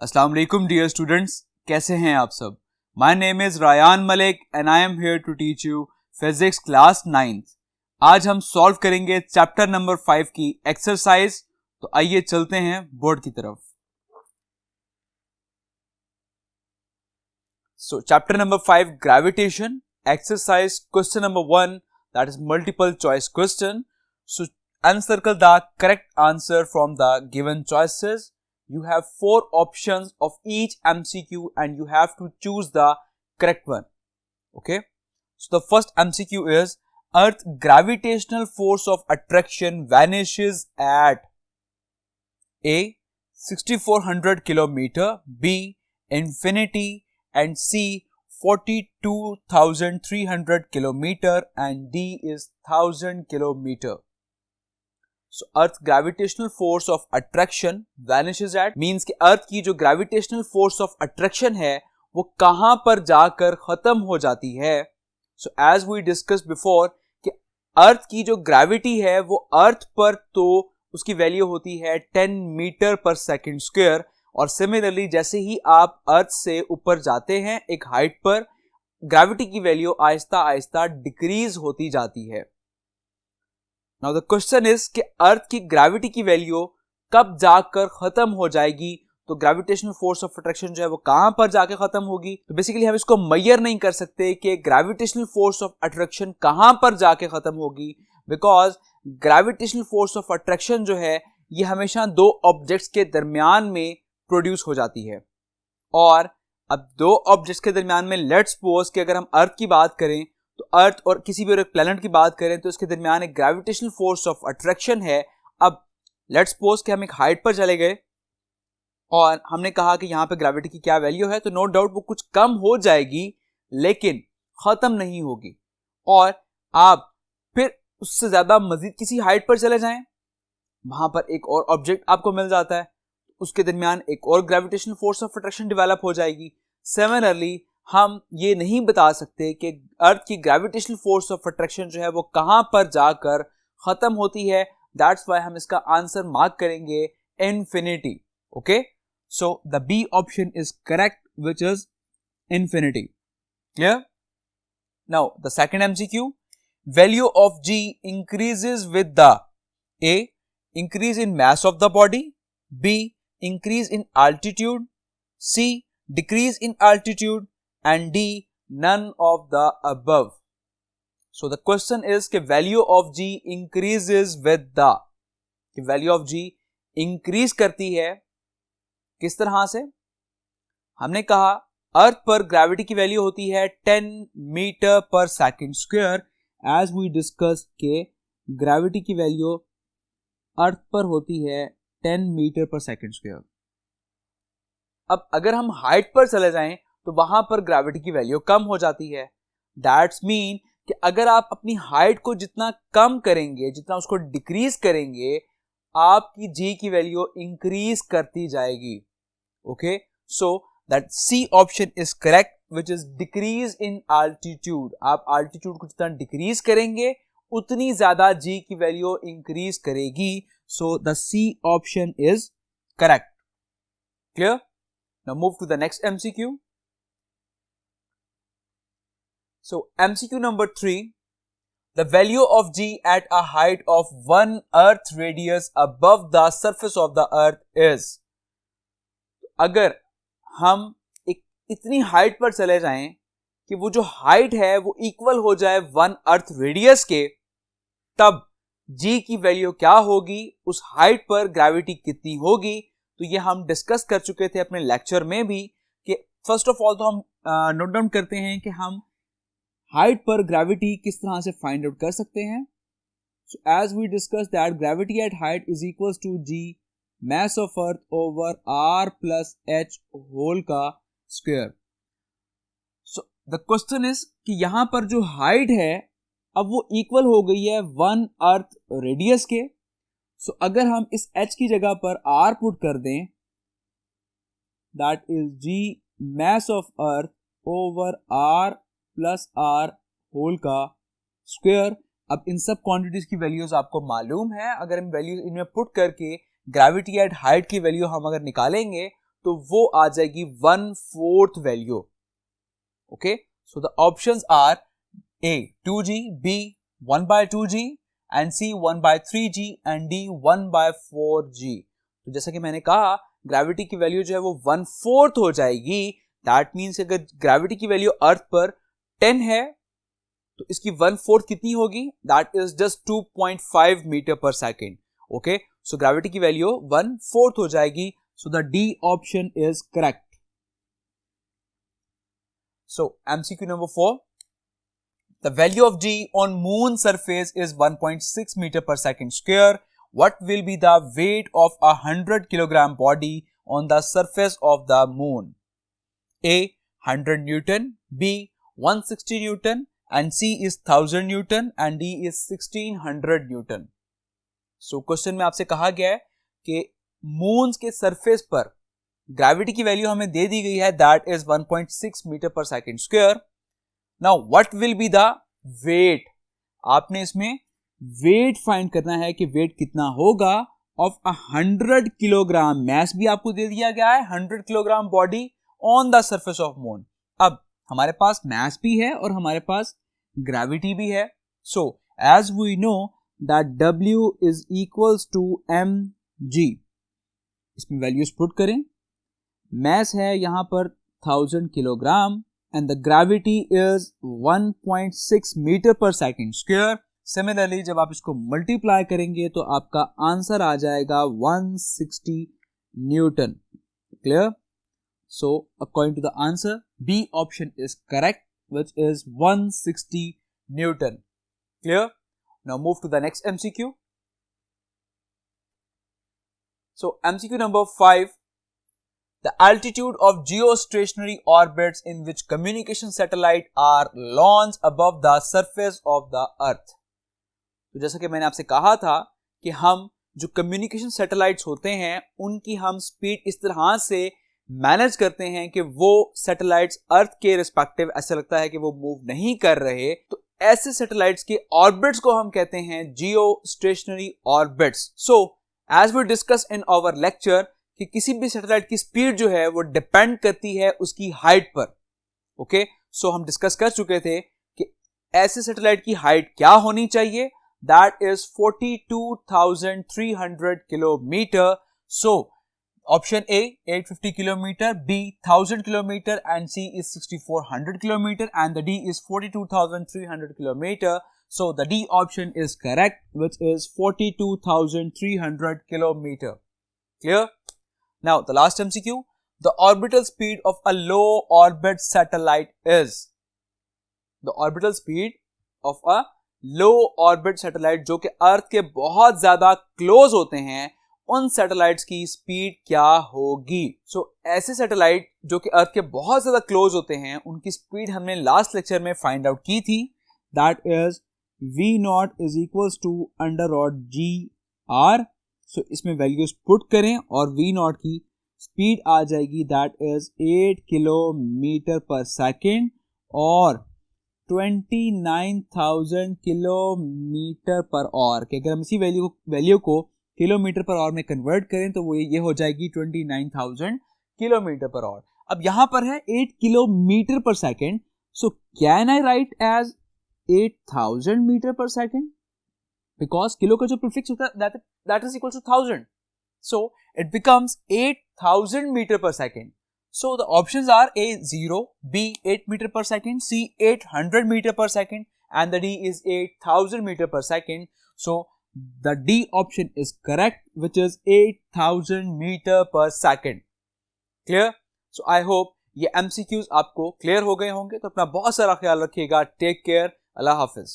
अस्सलाम वालेकुम dear students, कैसे हैं आप सब। My name is Rayan Malik and I am here to teach you physics class 9th। आज हम सॉल्व करेंगे चैप्टर नंबर 5 की एक्सरसाइज। तो आइए चलते हैं बोर्ड की तरफ। सो chapter number 5 gravitation exercise question number 1, that is multiple choice question. So encircle the correct answer from the given choices. You have 4 options of each MCQ and you have to choose the correct one. Okay. So the first MCQ is Earth gravitational force of attraction vanishes at A 6400 kilometer, B infinity, and C 42,300 kilometer, and D is 1000 kilometer. So earth gravitational force of attraction vanishes at means कि earth की जो gravitational force of attraction है वो कहां पर जाकर खत्म हो जाती है। So as we discuss before कि अर्थ की जो ग्रेविटी है वो अर्थ पर तो उसकी वैल्यू होती है 10 मीटर पर सेकंड स्क्वायर, और सिमिलरली जैसे ही आप अर्थ से ऊपर जाते हैं एक हाइट पर, ग्रेविटी की वैल्यू आहिस्ता आहिस्ता डिक्रीज होती जाती है। नाउ द क्वेश्चन इज कि अर्थ की ग्रेविटी की वैल्यू कब जाकर खत्म हो जाएगी। तो ग्रेविटेशनल फोर्स ऑफ अट्रैक्शन जो है वो कहां पर जाकर खत्म होगी। तो बेसिकली हम इसको मेजर नहीं कर सकते कि ग्रेविटेशनल फोर्स ऑफ अट्रैक्शन कहां पर जाके खत्म होगी, because gravitational force of attraction जो है ये हमेशा दो ऑब्जेक्ट्स के दरमियान में प्रोड्यूस हो जाती है। और अब दो ऑब्जेक्ट्स के दरमियान में लेट्स सपोज कि अगर हम अर्थ की बात करें तो अर्थ और किसी भी और एक प्लैनेट की बात करें तो इसके दरमियान एक ग्रेविटेशनल फोर्स ऑफ अट्रैक्शन है। अब लेट्स सपोज कि हम एक हाइट पर चले गए और हमने कहा कि यहाँ पे ग्रेविटी की क्या वैल्यू है, तो नो डाउट वो कुछ कम हो जाएगी लेकिन खत्म नहीं होगी। और आप फिर उससे ज्यादा मजीद किसी हाइट पर चले जाएं, वहां पर एक और ऑब्जेक्ट आपको मिल जाता है, उसके दरमियान एक और gravitational force of attraction develop हो जाएगी। सिमिलरली हम ये नहीं बता सकते कि अर्थ की ग्रेविटेशनल फोर्स ऑफ अट्रैक्शन जो है वो कहां पर जाकर खत्म होती है। दैट्स व्हाई हम इसका आंसर मार्क करेंगे infinity. Okay, so the B option is correct which is infinity. Clear. Now the second MCQ, value of g increases with the A increase in mass of the body, B increase in altitude, C decrease in altitude, and D none of the above. So the question is कि value of G increases with the, कि value of G increase करती है किस तरह से। हमने कहा अर्थ पर ग्रेविटी की वैल्यू होती है 10 metre per second square, as we discuss के ग्रेविटी की वैल्यू अर्थ पर होती है 10 मीटर पर सेकंड स्क्वायर। अब अगर हम हाइट पर चले जाएं तो वहां पर ग्रेविटी की वैल्यू कम हो जाती है। दैट्स मीन कि अगर आप अपनी हाइट को जितना कम करेंगे, जितना उसको डिक्रीज करेंगे, आपकी जी की वैल्यू इंक्रीज करती जाएगी। Okay, so that C option is correct which is decrease in altitude. आप आल्टीट्यूड को जितना डिक्रीज करेंगे उतनी ज्यादा जी की वैल्यू इंक्रीज करेगी। So the C option is correct. Clear. Now move to the next MCQ. So MCQ number 3, the value of G at a height of 1 earth radius above the surface of the earth is, अगर हम एक इतनी height पर चले जाएं कि वो जो हाइट है वो इक्वल हो जाए 1 अर्थ रेडियस के, तब G की वैल्यू क्या होगी, उस हाइट पर ग्रेविटी कितनी होगी। तो ये हम डिस्कस कर चुके थे अपने लेक्चर में भी कि फर्स्ट ऑफ ऑल तो हम नोट डाउन करते हैं कि हम हाइट पर ग्रेविटी किस तरह से फाइंड आउट कर सकते हैं। So as we discuss that gravity at height is equals to G mass of earth over R plus H whole का square. So the question is कि यहां पर जो हाइट है अब वो इक्वल हो गई है 1 अर्थ रेडियस के। सो अगर हम इस h की जगह पर r पुट कर दें, that is g mass of earth over r plus r whole का स्क्वायर। अब इन सब क्वांटिटीज की वैल्यूज आपको मालूम है, अगर हम वैल्यूज इनमें पुट करके ग्रेविटी एट हाइट की वैल्यू हम अगर निकालेंगे तो वो आ जाएगी 1/4 value. Okay, so the options are A 2g, B 1/2g and C 1/3g and D 1/4g. तो जैसा कि मैंने कहा ग्रेविटी की वैल्यू जो है वो 1/4 हो जाएगी. दैट मीन्स अगर ग्रेविटी की वैल्यू अर्थ पर 10 है तो इसकी 1/4 कितनी होगी? That is just 2.5 metre per second. Okay, so gravity की वैल्यू 1/4 हो जाएगी. सो the D option is correct. So MCQ number 4. The value of G on moon surface is 1.6 meter per second square. What will be the weight of a 100 kilogram body on the surface of the moon? A 100 Newton, B 160 Newton and C is 1000 Newton and D is 1600 Newton. So question में आपसे कहा गया है कि moon के surface पर gravity की value हमें दे दी गई है, that is 1.6 metre per second square. Now what will be the weight? आपने इसमें वेट फाइंड करना है कि वेट कितना होगा ऑफ 100 किलोग्राम. मैस भी आपको दे दिया गया है, 100 kilogram body on the surface of moon. अब हमारे पास मैस भी है और हमारे पास ग्रेविटी भी है. So as we know that W is equals to mg. इसमें वैल्यूज पुट करें. मैस है यहां पर 1000 kilogram and the gravity is 1.6 metre per second square. Similarly जब आप इसको मल्टीप्लाई करेंगे तो आपका आंसर आ जाएगा 160 newton. Clear? So according to the answer B option is correct which is 160 newton. Clear? Now move to the next MCQ. So MCQ number 5. The altitude of geostationary orbits in which communication satellites are launched above the surface of the earth. तो जैसा कि मैंने आपसे कहा था कि हम जो कम्युनिकेशन सैटेलाइट्स होते हैं उनकी हम स्पीड इस तरह से मैनेज करते हैं कि वो सैटेलाइट्स अर्थ के रिस्पेक्टिव ऐसा लगता है कि वो मूव नहीं कर रहे. तो ऐसे सैटेलाइट्स के ऑर्बिट्स को हम कहते हैं geostationary orbits. So as we discuss in our lecture कि किसी भी सैटेलाइट की स्पीड जो है वो डिपेंड करती है उसकी हाइट पर. ओके, सो हम डिस्कस कर चुके थे कि ऐसे सैटेलाइट की हाइट क्या होनी चाहिए. That is 42,300 kilometre. So option A 850 kilometre, B 1000 kilometre and C is 6400 kilometre and the D is 42,300 kilometre. So the D option is correct which is 42,300 kilometre. Clear? Now the last MCQ. The orbital speed of a low orbit satellite is. The orbital speed of a low orbit satellite जो कि अर्थ के बहुत ज्यादा close होते हैं, उन satellites की speed क्या होगी? सो ऐसे सैटेलाइट जो कि अर्थ के बहुत ज्यादा क्लोज होते हैं उनकी स्पीड हमने लास्ट लेक्चर में फाइंड आउट की थी. That is V0 is equals to √GR. So इसमें वैल्यूज पुट करें और V0 की स्पीड आ जाएगी that is 8 kilometre per second और 29,000 किलोमीटर पर आवर. कि अगर हम इसी वैल्यू को किलोमीटर पर आवर में कन्वर्ट करें तो वो ये हो जाएगी 29,000 किलोमीटर पर आवर. अब यहां पर है 8 kilometre per second. So can I write as 8,000 metre per second? Because kilo का जो prefix होता है that is equal to 1000. So it becomes 8,000 meter per second. So the options are A 0, B 8 meter per second, C 800 meter per second and the D is 8,000 meter per second. So the D option is correct which is 8,000 meter per second. Clear? So I hope ये MCQs आपको clear हो गए होंगे. तो अपना बहुत सारा ख्याल रखिएगा. Take care. अल्लाह हाफिज.